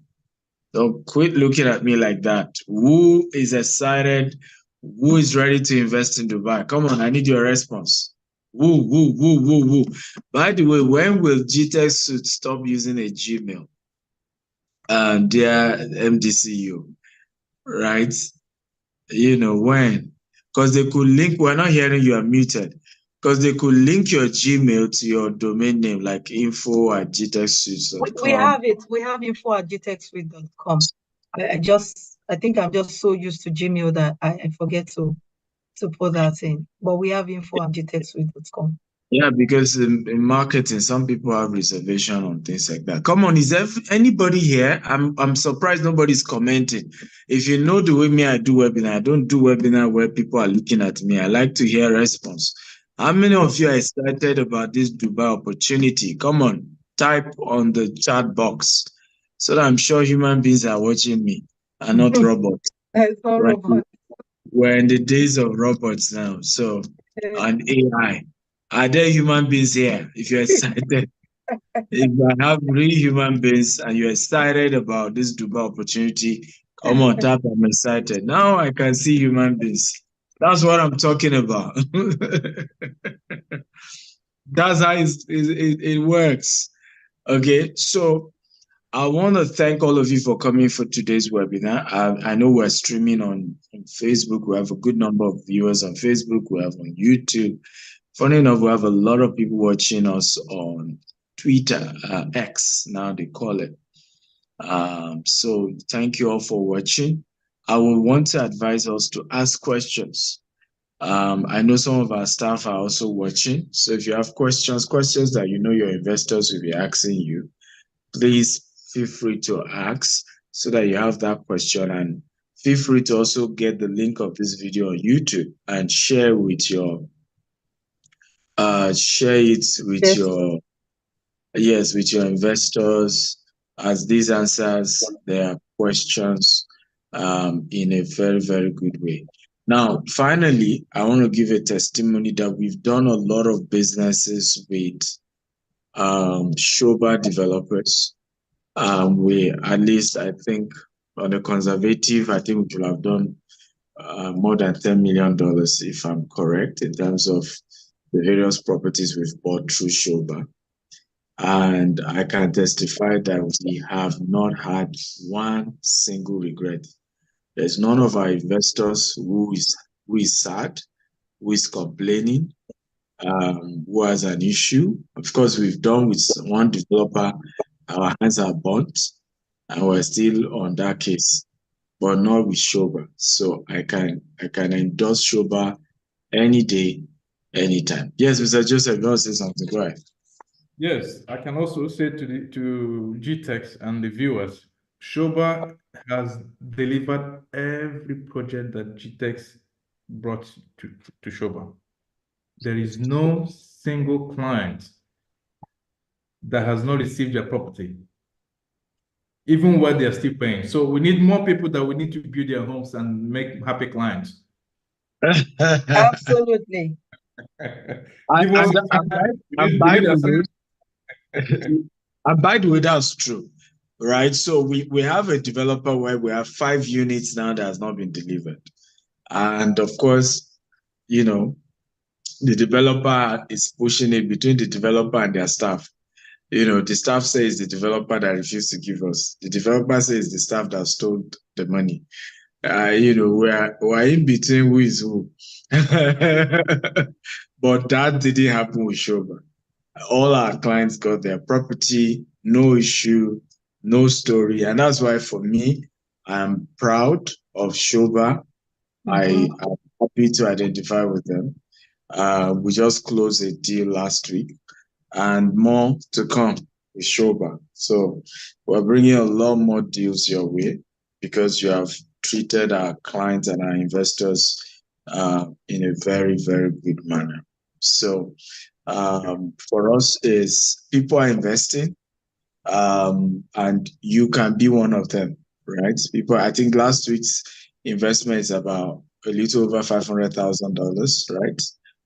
Don't quit looking at me like that. Who is excited? Who is ready to invest in Dubai? Come on, I need your response. Woo. By the way, when will GTech Suit stop using a Gmail? Dear MDCU, right? When? Because they could link, we're not hearing you are muted. Because they could link your Gmail to your domain name, like info@gtechsuits.com. We have it. We have info@gtechsuite.com. I think I'm just so used to Gmail that I forget to put that in. But we have info@gtechsuite.com. Yeah, because in marketing, some people have reservation on things like that. Come on, is there anybody here? I'm surprised nobody's commenting. If you know the way I do webinar, I don't do webinar where people are looking at me. I like to hear response. How many of you are excited about this Dubai opportunity? Come on, type on the chat box so that I'm sure human beings are watching me and not robots. It's not robots. We're in the days of robots now, so and AI. Are there human beings here? If you're excited, if I have real human beings and you're excited about this Dubai opportunity, come on, tap. I'm excited. Now I can see human beings. That's what I'm talking about. That's how it works. Okay, so I want to thank all of you for coming for today's webinar. I know we're streaming on Facebook. We have a good number of viewers on Facebook. We have on YouTube. Funny enough, we have a lot of people watching us on Twitter, X, now they call it. So thank you all for watching. I will want to advise us to ask questions. I know some of our staff are also watching. So if you have questions that your investors will be asking you, please feel free to ask so that you have that question, and feel free to also get the link of this video on YouTube and share with your with your investors, as these answers their questions in a very, very good way. Now, finally, I want to give a testimony that we've done a lot of businesses with Shoba developers. We, at least, I think, on the conservative, I think we will have done more than $10 million, if I'm correct, in terms of the various properties we've bought through Shoba. And I can testify that we have not had one single regret. There's none of our investors who is sad, who is complaining, who has an issue. Of course, we've done with one developer, our hands are burnt, and we're still on that case, but not with Shoba. So I can endorse Shoba any day, anytime. Yes, Mr. Joseph, you want to say something? Go ahead. Yes, I can also say to GTEx and the viewers, Shoba has delivered every project that GTEx brought to Shoba. There is no single client that has not received their property, even while they are still paying. So we need more people that we need to build their homes and make happy clients. Absolutely. And by the way, that's true, right? So we have a developer where we have 5 units now that has not been delivered. And of course, the developer is pushing it between the developer and their staff. The staff says the developer that refused to give us. The developer says the staff that stole the money. We're in between who is who. But that didn't happen with Shoba. All our clients got their property, no issue, no story. And that's why for me, I'm proud of Shoba. I am happy to identify with them. We just closed a deal last week and more to come with Shoba. So we're bringing a lot more deals your way because you have treated our clients and our investors in a very, very good manner. So for us is people are investing and you can be one of them, right? I think last week's investment is about a little over $500,000, right?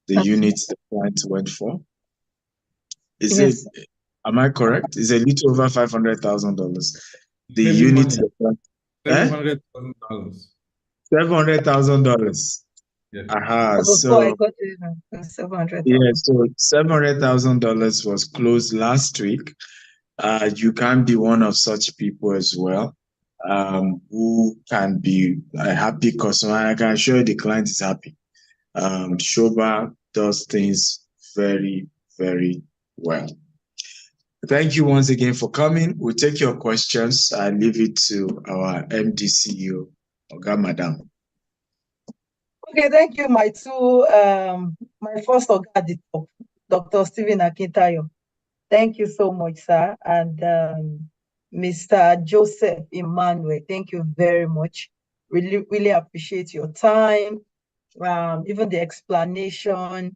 The units the client went for. Am I correct? It's a little over $500,000. The unit $700,000. $700,000. Yeah. So I got $700,000. Yeah, so $700,000 was closed last week. You can be one of such people as well, who can be a happy customer. I can assure you the client is happy. Shoba does things very, very well. Thank you once again for coming. We'll take your questions. I leave it to our MD CEO, Oga Madam. Okay, thank you, my first Oga at the top, Dr. Stephen Akintayo. Thank you so much, sir. And Mr. Joseph Emmanuel, thank you very much. Really, really appreciate your time, even the explanation.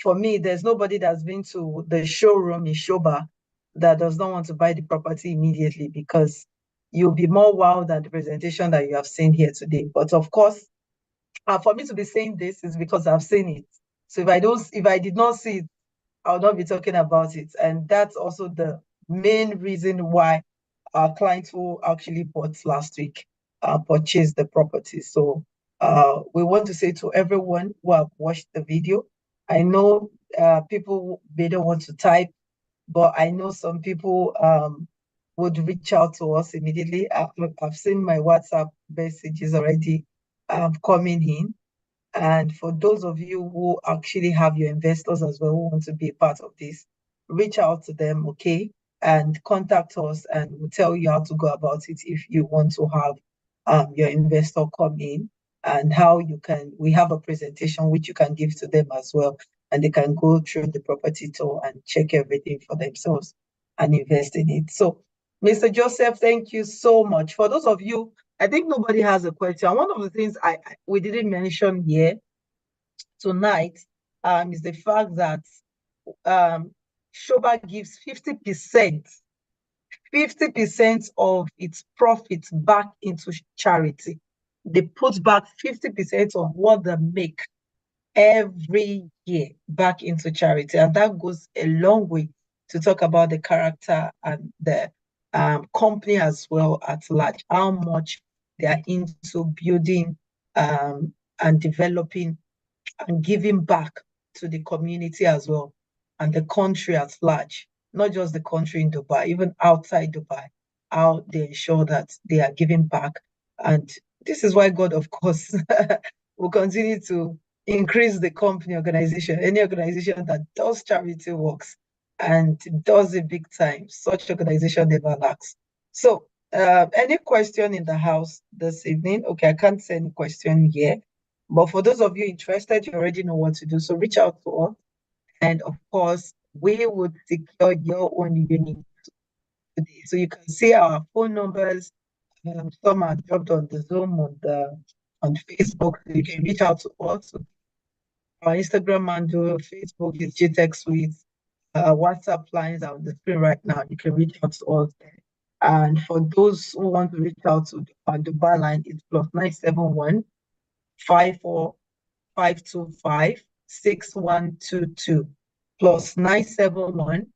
For me, there's nobody that's been to the showroom in Shoba that does not want to buy the property immediately because you'll be more wowed than the presentation that you have seen here today. But of course, for me to be saying this is because I've seen it. So if I did not see it, I'll not be talking about it. And that's also the main reason why our clients who actually bought last week purchased the property. So we want to say to everyone who have watched the video, I know people, they don't want to type, but I know some people would reach out to us immediately. I've seen my WhatsApp messages already coming in. And for those of you who actually have your investors as well who want to be a part of this, reach out to them, okay? And contact us and we'll tell you how to go about it if you want to have your investor come in and how we have a presentation which you can give to them as well. And they can go through the property tour and check everything for themselves and invest in it. So, Mr. Joseph, thank you so much. For those of you, I think nobody has a question. One of the things we didn't mention here tonight is the fact that Shoba gives 50% of its profits back into charity. They put back 50% of what they make every year back into charity. And that goes a long way to talk about the character and the company as well at large, how much they are into building and developing and giving back to the community as well and the country at large, not just the country in Dubai, even outside Dubai, how they ensure that they are giving back. And this is why God, of course, will continue to increase the company organization, any organization that does charity works and does it big time. Such organization never lacks. So any question in the house this evening? Okay, I can't see any question here. But for those of you interested, you already know what to do. So reach out to us. And of course, we would secure your own unit today. So you can see our phone numbers. Some are dropped on the Zoom, on Facebook. So you can reach out to us. Our Instagram handle, Facebook is GTech Suites. WhatsApp lines are on the screen right now. You can reach out to us there. And for those who want to reach out to the bar line, it's +971 54525 6122 +971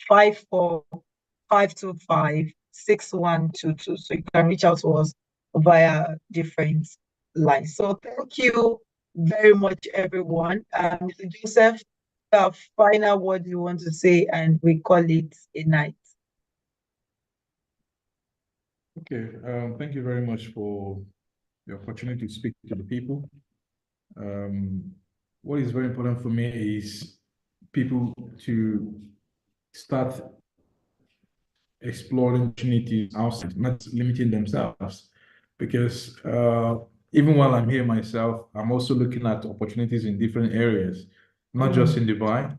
54525 6122. So you can reach out to us via different line. So thank you very much, everyone. Mr. Joseph, final word you want to say, and we call it a night. Okay, thank you very much for the opportunity to speak to the people. What is very important for me is people to start exploring opportunities outside, not limiting themselves. Because even while I'm here myself, I'm also looking at opportunities in different areas, not just in Dubai.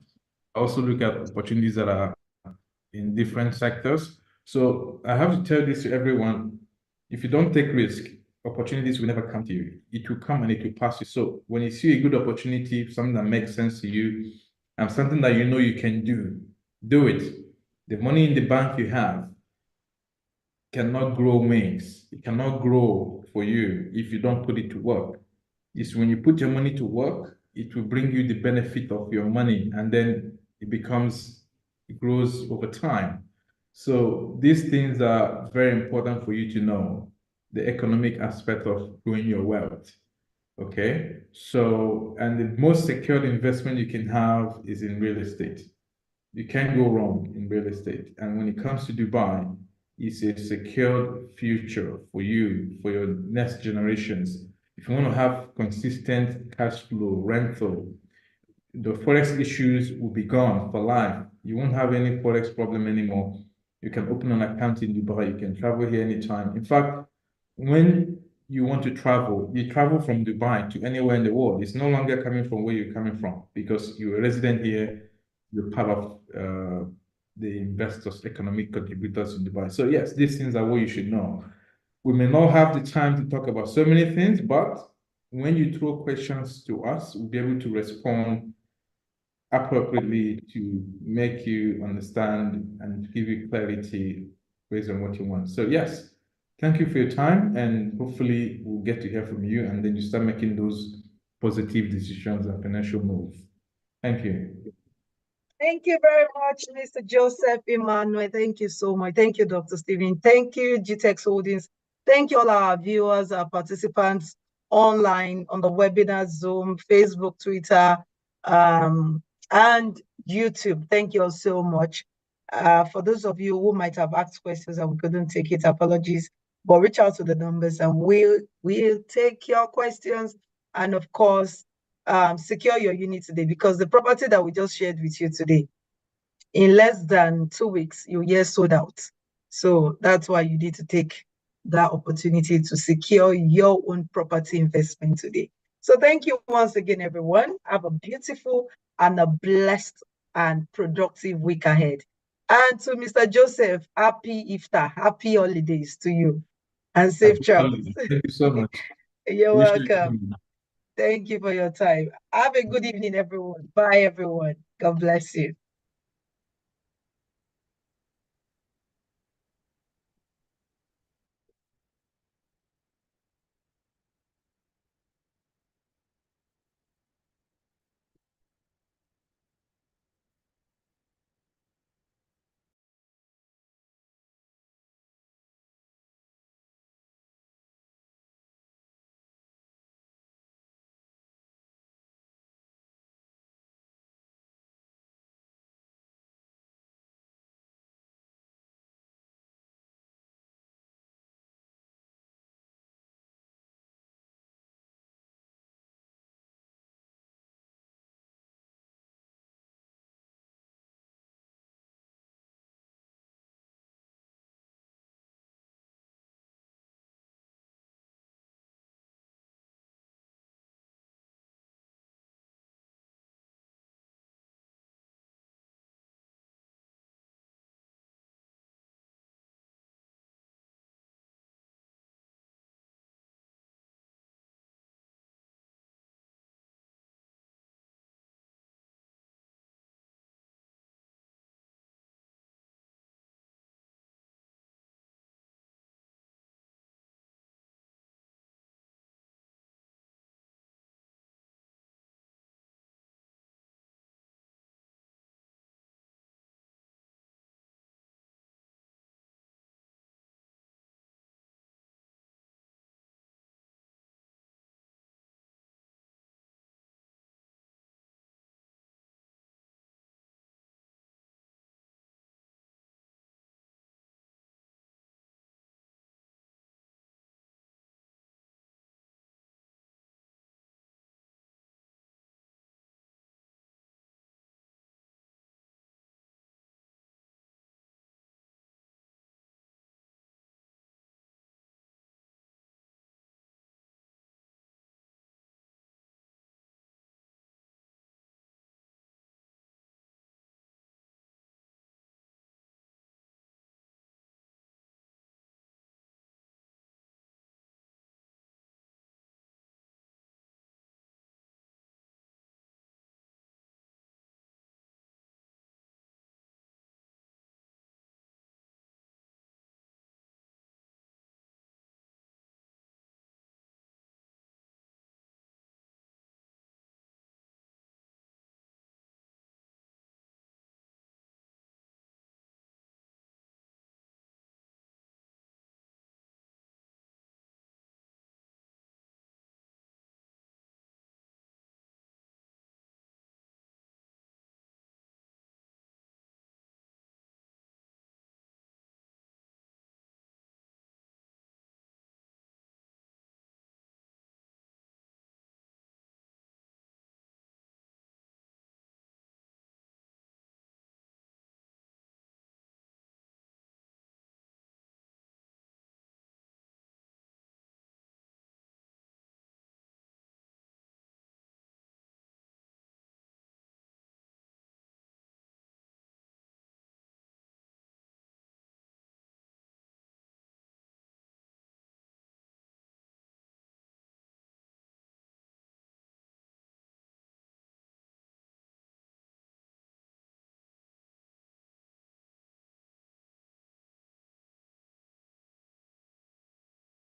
I also look at opportunities that are in different sectors. So I have to tell this to everyone: if you don't take risk, opportunities will never come to you. It will come and it will pass you. So when you see a good opportunity, something that makes sense to you, and something that you know you can do it. The money in the bank you have cannot grow wings. It cannot grow for you if you don't put it to work. It's when you put your money to work, it will bring you the benefit of your money, and then it grows over time. So these things are very important for you to know, the economic aspect of growing your wealth. Okay. So, and the most secure investment you can have is in real estate. You can't go wrong in real estate. And when it comes to Dubai, it's a secured future for you, for your next generations. If you want to have consistent cash flow, rental, the forex issues will be gone for life. You won't have any forex problem anymore. You can open an account in Dubai. You can travel here anytime. In fact, when you want to travel, you travel from Dubai to anywhere in the world. It's no longer coming from where you're coming from because you're a resident here. You're part of the investors, economic contributors in Dubai. So yes, these things are what you should know. We may not have the time to talk about so many things, but when you throw questions to us, we'll be able to respond appropriately to make you understand and give you clarity based on what you want. So yes, thank you for your time, and hopefully we'll get to hear from you, and then you start making those positive decisions and financial moves. Thank you. Thank you very much, Mr. Joseph Emmanuel. Thank you so much. Thank you, Dr. Stephen. Thank you, GTEx Holdings. Thank you all our viewers, our participants online on the webinar, Zoom, Facebook, Twitter, and YouTube. Thank you all so much. For those of you who might have asked questions and we couldn't take it, apologies, but reach out to the numbers and we'll take your questions. And of course, secure your unit today, because the property that we just shared with you today, in less than 2 weeks, you'll hear sold out. So that's why you need to take that opportunity to secure your own property investment today. So thank you once again, everyone. Have a beautiful and a blessed and productive week ahead. And to Mr. Joseph, happy Iftar, happy holidays to you, and safe travels. Thank you so much. You're welcome. Thank you for your time. Have a good evening, everyone. Bye, everyone. God bless you.